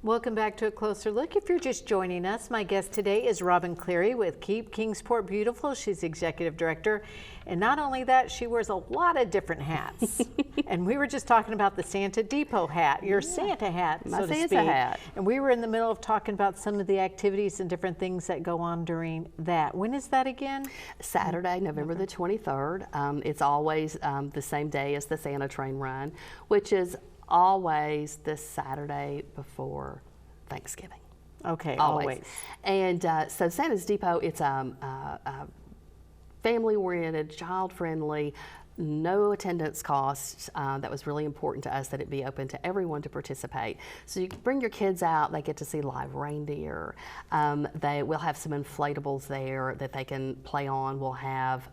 Welcome back to A Closer Look. If you're just joining us, my guest today is Robin Cleary with Keep Kingsport Beautiful. She's the executive director. And not only that, she wears a lot of different hats. And we were just talking about the Santa Depot hat, your Santa hat, My so to Santa speak. hat. And we were in the middle of talking about some of the activities and different things that go on during that. When is that again? Saturday, November the 23rd. It's always the same day as the Santa Train Run, which is always the Saturday before Thanksgiving. Okay, always. And so Santa's Depot, it's family-oriented, child-friendly, no attendance costs. That was really important to us, that it be open to everyone to participate. So you can bring your kids out, they get to see live reindeer. They will have some inflatables there that they can play on. We'll have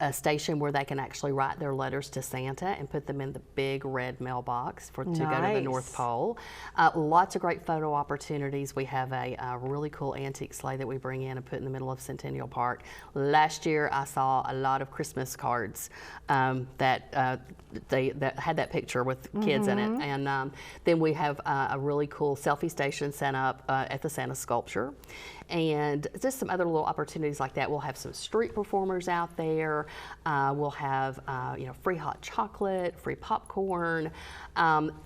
a station where they can actually write their letters to Santa and put them in the big red mailbox to go to the North Pole. Lots of great photo opportunities. We have a really cool antique sleigh that we bring in and put in the middle of Centennial Park. Last year I saw a lot of Christmas cards that had that picture with kids in it. And then we have a really cool selfie station set up at the Santa Sculpture. And just some other little opportunities like that. We'll have some street performers out there. We'll have free hot chocolate, free popcorn.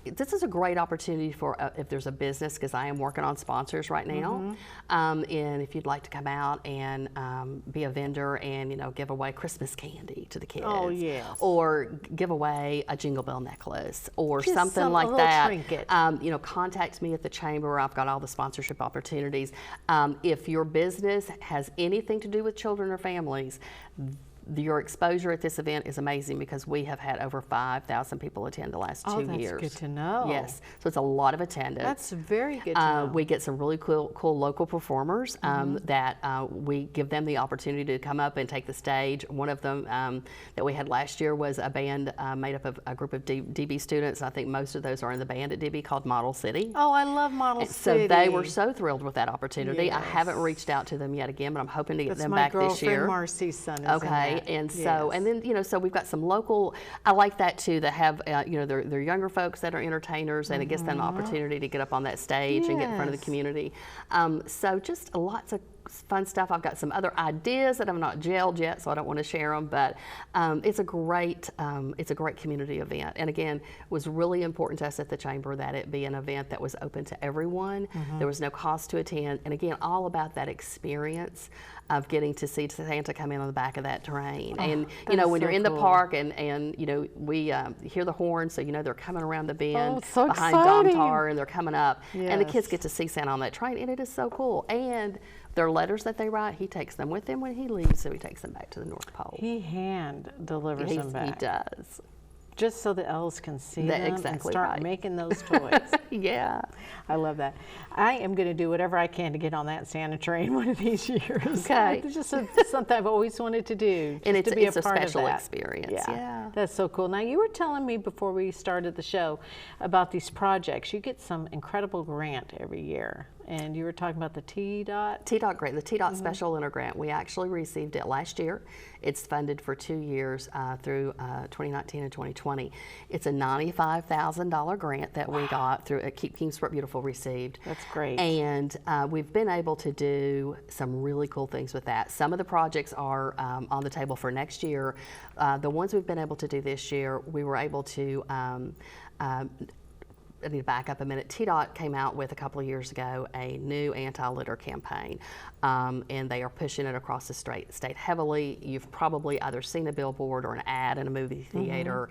This is a great opportunity for if there's a business, because I am working on sponsors right now. And if you'd like to come out and be a vendor and give away Christmas candy to the kids. Oh yes. Or give away a Jingle Bell necklace or Just something a like little that. trinket. Contact me at the chamber. I've got all the sponsorship opportunities. If your business has anything to do with children or families, your exposure at this event is amazing, because we have had over 5,000 people attend the last 2 years. That's good to know. Yes, so it's a lot of attendance. That's very good to know. We get some really cool local performers that we give them the opportunity to come up and take the stage. One of them that we had last year was a band made up of a group of DB students. I think most of those are in the band at DB, called Model City. Oh, I love Model City. So they were so thrilled with that opportunity. Yes. I haven't reached out to them yet again, but I'm hoping to get That's them my back this year. girlfriend Marcy's son is in Okay, that. and so Yes. and then so we've got some local. I like that too. That have they're younger folks that are entertainers, and it gives them an opportunity to get up on that stage and get in front of the Yes. community. So just lots of fun stuff. I've got some other ideas that I'm not gelled yet, so I don't want to share them. But it's a great community event, and again, it was really important to us at the chamber that it be an event that was open to everyone. There was no cost to attend, and again, all about that experience of getting to see Santa come in on the back of that train. And when you're in the park and we hear the horn, so they're coming around the bend so behind exciting. Domtar, and they're coming up, and the kids Yes. get to see Santa on that train, and it is so cool. And their letters that they write, he takes them with him when he leaves, so he takes them back to the North Pole. He hand delivers them back. He does. Just so the elves can see That's them exactly and start right. making those toys. Yeah. I love that. I am going to do whatever I can to get on that Santa train one of these years. Okay. It's just something I've always wanted to do. Just And it's to be a part special of that. experience. Yeah. Yeah. That's so cool. Now, you were telling me before we started the show about these projects. You get some incredible grant every year. And you were talking about the TDOT? TDOT grant, the TDOT Special Enter Grant. We actually received it last year. It's funded for 2 years through 2019 and 2020. It's a $95,000 grant that we got through Keep Kingsport Beautiful received. That's great. And we've been able to do some really cool things with that. Some of the projects are on the table for next year. The ones we've been able to do this year, we were able to I need to back up a minute. TDOT came out with a couple of years ago a new anti-litter campaign, and they are pushing it across the state heavily. You've probably either seen a billboard or an ad in a movie theater.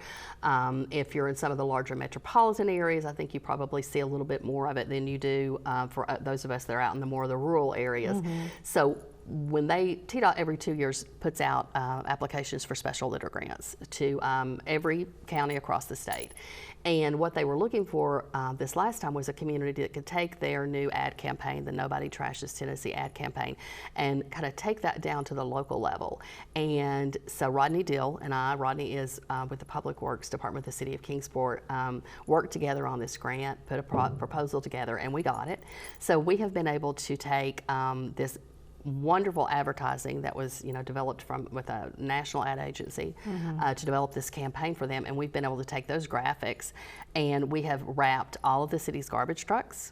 If you're in some of the larger metropolitan areas, I think you probably see a little bit more of it than you do for those of us that are out in the more of the rural areas. So when TDOT every 2 years puts out applications for special litter grants to every county across the state. And what they were looking for this last time was a community that could take their new ad campaign, the Nobody Trashes Tennessee ad campaign, and kind of take that down to the local level. And so Rodney Dill and Rodney is with the Public Works Department of the City of Kingsport, worked together on this grant, put a proposal together, and we got it. So we have been able to take this wonderful advertising that was, developed with a national ad agency to develop this campaign for them. And we've been able to take those graphics, and we have wrapped all of the city's garbage trucks,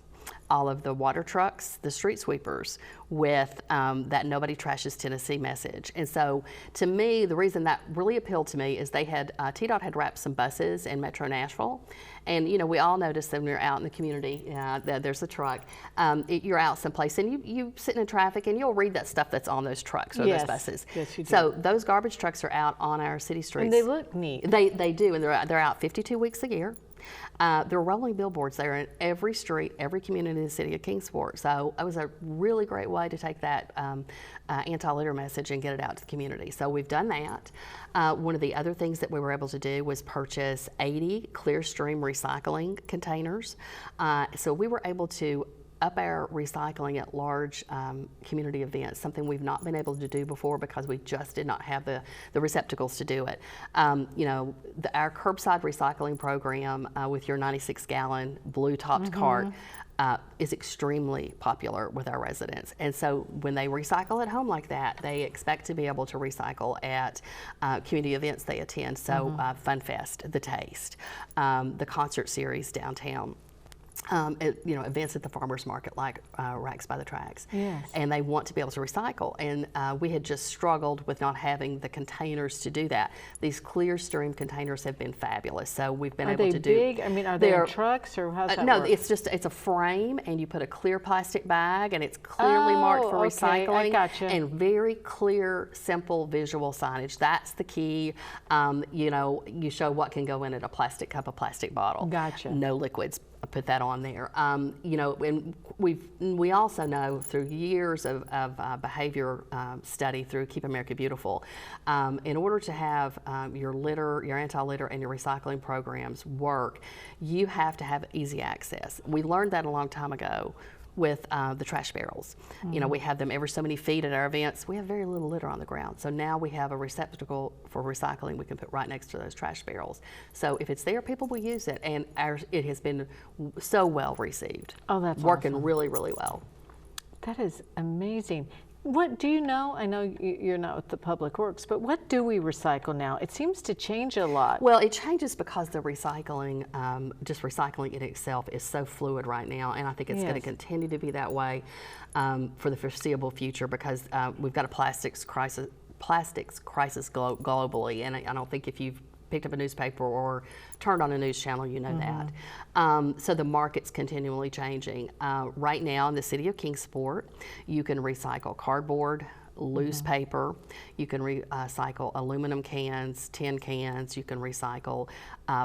all of the water trucks, the street sweepers, with that Nobody Trashes Tennessee message. And so, to me, the reason that really appealed to me is they had, TDOT had wrapped some buses in Metro Nashville. And, we all notice that when you're out in the community, there's a truck, you're out someplace, and you sit in traffic, and you'll read that stuff that's on those trucks or those buses. Yes, you do. So those garbage trucks are out on our city streets. And they look neat. They do, and they're out 52 weeks a year. They're rolling billboards. They're in every street, every community in the city of Kingsport. So it was a really great way to take that anti-litter message and get it out to the community. So we've done that. One of the other things that we were able to do was purchase 80 Clearstream recycling containers. So we were able to up our recycling at large community events, something we've not been able to do before because we just did not have the receptacles to do it. Our curbside recycling program with your 96-gallon blue-topped cart is extremely popular with our residents. And so when they recycle at home like that, they expect to be able to recycle at community events they attend. So Fun Fest, The Taste, the concert series downtown. Events at the farmers market like Racks by the Tracks. Yes. And they want to be able to recycle. And we had just struggled with not having the containers to do that. These Clearstream containers have been fabulous. So we've been able to do. Are they big? I mean, are they in trucks, or how's that No, work? it's a frame, and you put a clear plastic bag, and it's clearly marked for recycling. I gotcha. And very clear, simple visual signage. That's the key. You show what can go in at a plastic cup, a plastic bottle. Gotcha. No liquids. Put that on there. And we also know through years of behavior study through Keep America Beautiful, in order to have your anti-litter and your recycling programs work, you have to have easy access. We learned that a long time ago with the trash barrels. We have them every so many feet at our events. We have very little litter on the ground. So now we have a receptacle for recycling we can put right next to those trash barrels. So if it's there, people will use it. And it has been so well received. Oh, that's working awesome. really, really well. That is amazing. What do you know? I know you're not with the Public Works, but what do we recycle now? It seems to change a lot. Well, it changes because the recycling, just recycling in itself is so fluid right now, and I think it's going to continue to be that way for the foreseeable future because we've got a plastics crisis globally, and I don't think if you've picked up a newspaper or turned on a news channel, you know that. So the market's continually changing. Right now in the city of Kingsport, you can recycle cardboard, loose paper, you can recycle aluminum cans, tin cans, you can recycle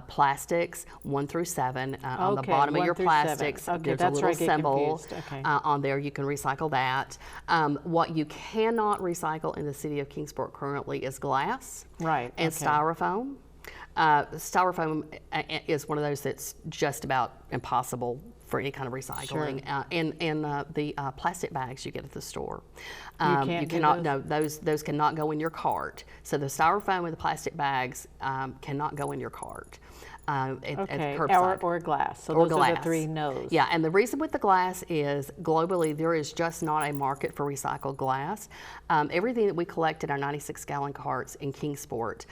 plastics 1 through 7. On the bottom of your plastics, there's a little symbol on there. You can recycle that. What you cannot recycle in the city of Kingsport currently is glass and styrofoam. Styrofoam is one of those that's just about impossible for any kind of recycling. And the plastic bags you get at the store. You cannot, no, those cannot go in your cart. So the styrofoam and the plastic bags cannot go in your cart. At curbside. Or glass. So or those glass. are the 3 no's. Yeah, and the reason with the glass is globally there is just not a market for recycled glass. Everything that we collect in our 96-gallon carts in Kingsport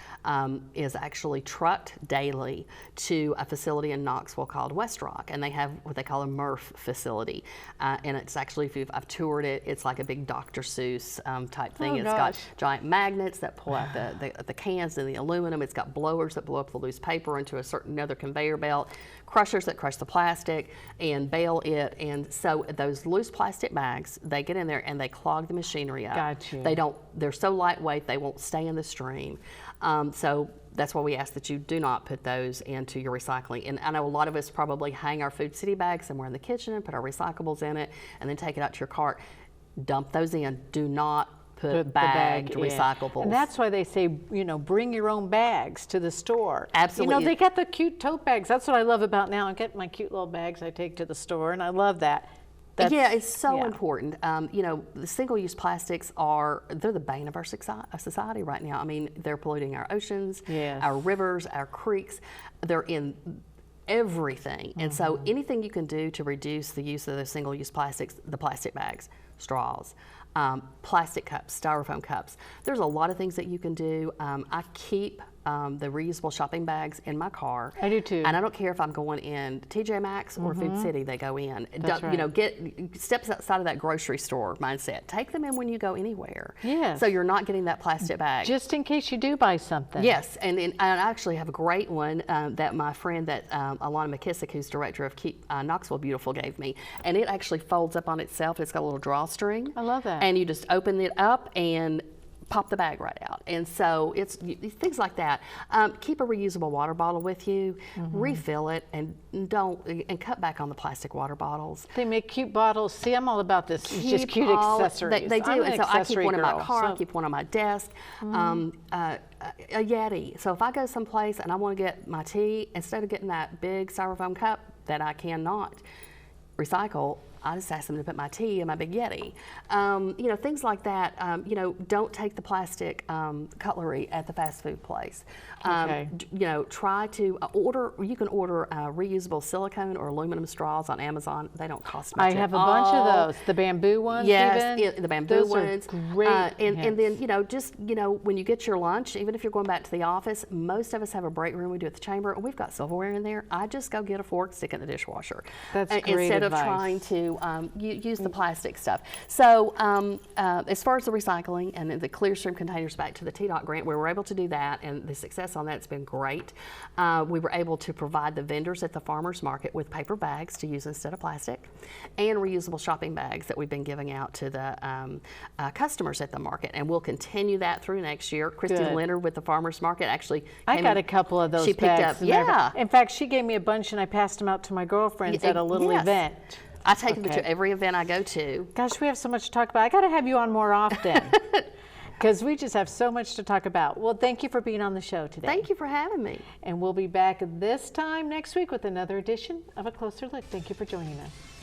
is actually trucked daily to a facility in Knoxville called West Rock, and they have what they call a MRF facility. And it's actually, I've toured it, it's like a big Dr. Seuss type thing. It's got giant magnets that pull out the cans and the aluminum. It's got blowers that blow up the loose paper into another conveyor belt, crushers that crush the plastic and bale it. And so those loose plastic bags, they get in there and they clog the machinery up. Gotcha. They're so lightweight, they won't stay in the stream. So that's why we ask that you do not put those into your recycling. And I know a lot of us probably hang our Food City bags somewhere in the kitchen and put our recyclables in it and then take it out to your cart. Dump those in. Do not put bagged recyclables. And that's why they say, bring your own bags to the store. Absolutely. They got the cute tote bags. That's what I love about now. I get my cute little bags I take to the store, and I love that. It's so important. The single-use plastics they're the bane of our society right now. I mean, they're polluting our oceans, our rivers, our creeks. They're in everything. And so anything you can do to reduce the use of those single-use plastics, the plastic bags, straws, plastic cups, styrofoam cups. There's a lot of things that you can do. I keep the reusable shopping bags in my car. I do too. And I don't care if I'm going in TJ Maxx or Food City, they go in. That's right. You know, get steps outside of that grocery store mindset. Take them in when you go anywhere. Yes. So you're not getting that plastic bag. Just in case you do buy something. Yes, and I actually have a great one that my friend Alana McKissick, who's director of Keep Knoxville Beautiful, gave me, and it actually folds up on itself. It's got a little drawstring. I love that. And you just open it up and pop the bag right out. And so it's things like that. Keep a reusable water bottle with you, refill it, and cut back on the plastic water bottles. They make cute bottles. See, I'm all about this. It's just cute accessories. They do, I'm an and so I keep accessory one in my girl, car, so- I keep one on my desk. A Yeti. So if I go someplace and I want to get my tea, instead of getting that big styrofoam cup that I cannot recycle, I just ask them to put my tea in my big Yeti. You know, things like that. You know, don't take the plastic cutlery at the fast food place. Okay. You know, try to order. You can order reusable silicone or aluminum straws on Amazon. They don't cost much. I have a bunch of those. The bamboo ones. Yes, even. the bamboo Those ones. Are great. And then, you know, just, you know, when you get your lunch, even if you're going back to the office, most of us have a break room we do at the chamber, and we've got silverware in there. I just go get a fork, stick it in the dishwasher. That's great instead advice. of trying to use the plastic stuff. So as far as the recycling and the Clearstream containers, back to the TDOT grant, we were able to do that, and the success on that's been great. We were able to provide the vendors at the farmers market with paper bags to use instead of plastic, and reusable shopping bags that we've been giving out to the customers at the market, and we'll continue that through next year. Christy Good. Leonard with the farmers market actually I got a couple of those she picked bags. up, yeah. In fact, she gave me a bunch, and I passed them out to my girlfriends at a little Yes. event. I take them Okay. to every event I go to. Gosh, we have so much to talk about. I got to have you on more often because we just have so much to talk about. Well, thank you for being on the show today. Thank you for having me. And we'll be back this time next week with another edition of A Closer Look. Thank you for joining us.